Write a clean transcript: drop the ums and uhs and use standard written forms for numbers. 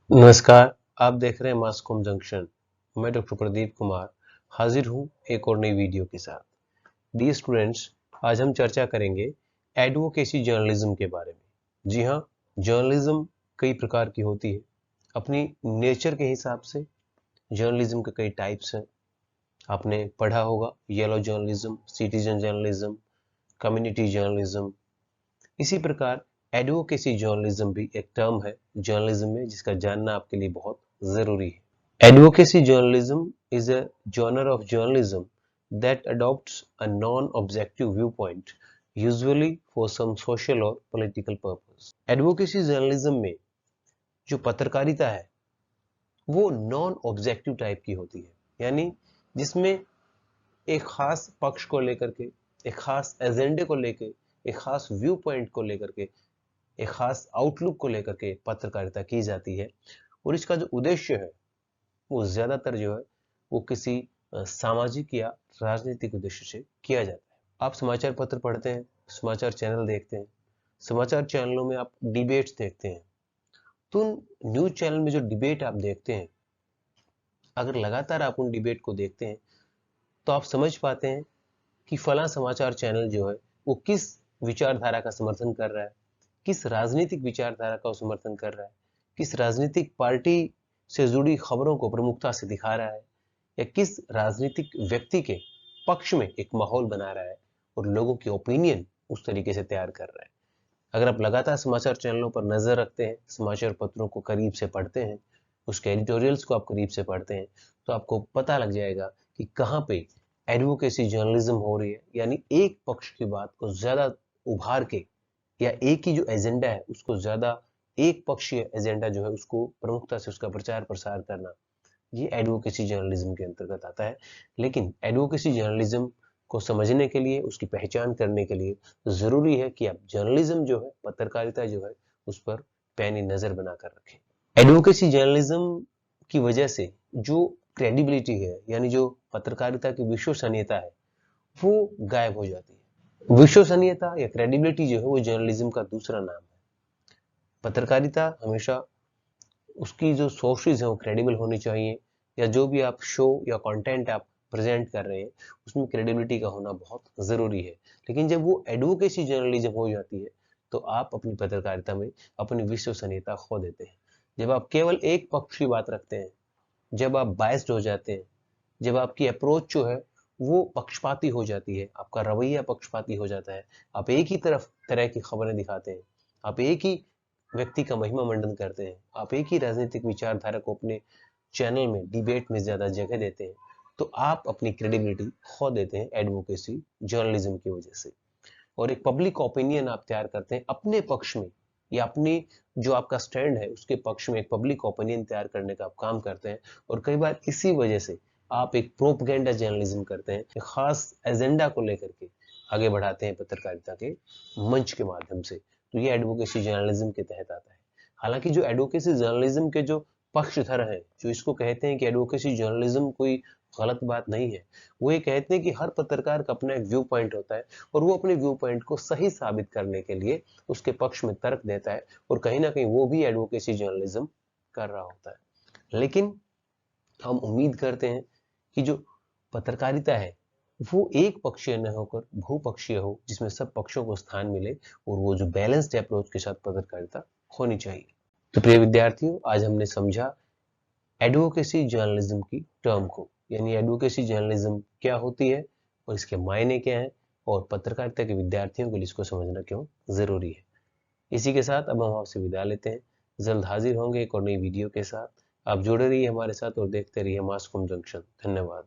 नमस्कार, आप देख रहे हैं मासकॉम जंक्शन। मैं डॉक्टर प्रदीप कुमार हाजिर हूँ एक और नई वीडियो के साथ। डियर स्टूडेंट्स, आज हम चर्चा करेंगे एडवोकेसी जर्नलिज्म के बारे में। जी हाँ, जर्नलिज्म कई प्रकार की होती है। अपनी नेचर के हिसाब से जर्नलिज्म के कई टाइप्स हैं। आपने पढ़ा होगा yellow journalism, citizen journalism, community journalism. इसी प्रकार एडवोकेसी जर्नलिज्म भी एक टर्म है जर्नलिज्म में, जिसका जानना आपके लिए बहुत जरूरी है। Advocacy journalism is a genre of journalism that adopts a non-objective viewpoint, usually for some social or political purpose. Advocacy journalism में जो पत्रकारिता है वो नॉन ऑब्जेक्टिव टाइप की होती है, यानी जिसमें एक खास पक्ष को लेकर के, एक खास एजेंडे को लेकर, एक खास व्यू पॉइंट को लेकर के, एक खास आउटलुक को लेकर के पत्रकारिता की जाती है। और इसका जो उद्देश्य है वो ज्यादातर जो है वो किसी सामाजिक या राजनीतिक उद्देश्य से किया जाता है। आप समाचार पत्र पढ़ते हैं, समाचार चैनल देखते हैं, समाचार चैनलों में आप डिबेट्स देखते हैं। तो उन न्यूज चैनल में जो डिबेट आप देखते हैं, अगर लगातार आप उन डिबेट को देखते हैं तो आप समझ पाते हैं कि फला समाचार चैनल जो है वो किस विचारधारा का समर्थन कर रहा है, किस राजनीतिक विचारधारा का समर्थन कर रहा है, किस राजनीतिक पार्टी से जुड़ी खबरों को प्रमुखता से दिखा रहा है, या किस राजनीतिक व्यक्ति के पक्ष में एक माहौल बना रहा है और लोगों की ओपिनियन उस तरीके से तैयार कर रहा है। अगर आप लगातार समाचार चैनलों पर नजर रखते हैं, समाचार पत्रों को करीब से पढ़ते हैं, उसके एडिटोरियल्स को आप करीब से पढ़ते हैं, तो आपको पता लग जाएगा कि कहाँ पे एडवोकेसी जर्नलिज्म हो रही है, यानी एक पक्ष की बात को ज्यादा उभार के, या एक ही जो एजेंडा है उसको ज्यादा एक पक्षीय एजेंडा जो है उसको प्रमुखता से उसका प्रचार प्रसार करना, ये एडवोकेसी जर्नलिज्म के अंतर्गत आता है। लेकिन एडवोकेसी जर्नलिज्म को समझने के लिए, उसकी पहचान करने के लिए जरूरी है कि आप जर्नलिज्म जो है, पत्रकारिता जो है, उस पर पैनी नजर बनाकर रखें। एडवोकेसी जर्नलिज्म की वजह से जो क्रेडिबिलिटी है, यानी जो पत्रकारिता की विश्वसनीयता है, वो गायब हो जाती है। विश्वसनीयता या क्रेडिबिलिटी जो है वो जर्नलिज्म का दूसरा नाम है। पत्रकारिता हमेशा उसकी जो सोर्सेज है वो क्रेडिबल होनी चाहिए, या जो भी आप शो या कंटेंट आप प्रेजेंट कर रहे हैं उसमें क्रेडिबिलिटी का होना बहुत जरूरी है। लेकिन जब वो एडवोकेसी जर्नलिज्म हो जाती है तो आप अपनी पत्रकारिता में अपनी विश्वसनीयता खो देते हैं। जब आप केवल एक पक्ष की बात रखते हैं, जब आप बायस्ड हो जाते हैं, जब आपकी अप्रोच जो है वो पक्षपाती हो जाती है, आपका रवैया पक्षपाती हो जाता है, आप एक ही तरह की खबरें दिखाते हैं, आप एक ही व्यक्ति का महिमा मंडन करते हैं, आप एक ही राजनीतिक विचारधारा को अपने चैनल में डिबेट में ज्यादा जगह देते हैं, तो आप अपनी क्रेडिबिलिटी खो देते हैं एडवोकेसी जर्नलिज्म की वजह से। और एक पब्लिक ओपिनियन आप तैयार करते हैं अपने पक्ष में, या अपनी जो आपका स्टैंड है उसके पक्ष में एक पब्लिक ओपिनियन तैयार करने का आप काम करते हैं। और कई बार इसी वजह से आप एक प्रोपगेंडा जर्नलिज्म करते हैं, एक खास एजेंडा को लेकर के आगे बढ़ाते हैं पत्रकारिता के मंच के माध्यम से। तो ये एडवोकेसी जर्नलिज्म के तहत आता है। हालांकि जो एडवोकेसी जर्नलिज्म के जो पक्षधर हैं, जो इसको कहते हैं कि एडवोकेसी जर्नलिज्म कोई गलत बात नहीं है, वो ये कहते हैं कि हर पत्रकार का अपना एक व्यू पॉइंट होता है और वो अपने व्यू पॉइंट को सही साबित करने के लिए उसके पक्ष में तर्क देता है, और कहीं ना कहीं वो भी एडवोकेसी जर्नलिज्म कर रहा होता है। लेकिन हम उम्मीद करते हैं कि जो पत्रकारिता है वो एक पक्षीय न होकर बहुपक्षीय हो, जिसमें सब पक्षों को स्थान मिले, और वो जो बैलेंस्ड अप्रोच के साथ पत्रकारिता होनी चाहिए। तो प्रिय विद्यार्थियों, आज हमने समझा एडवोकेसी जर्नलिज्म की टर्म को, यानी एडवोकेसी जर्नलिज्म क्या होती है और इसके मायने क्या हैं, और पत्रकारिता के विद्यार्थियों के लिए इसको समझना क्यों जरूरी है। इसी के साथ अब हम आपसे विदा लेते हैं। जल्द हाजिर होंगे एक और नई वीडियो के साथ। आप जुड़े रहिए हमारे साथ और देखते रहिए मासकॉम जंक्शन। धन्यवाद।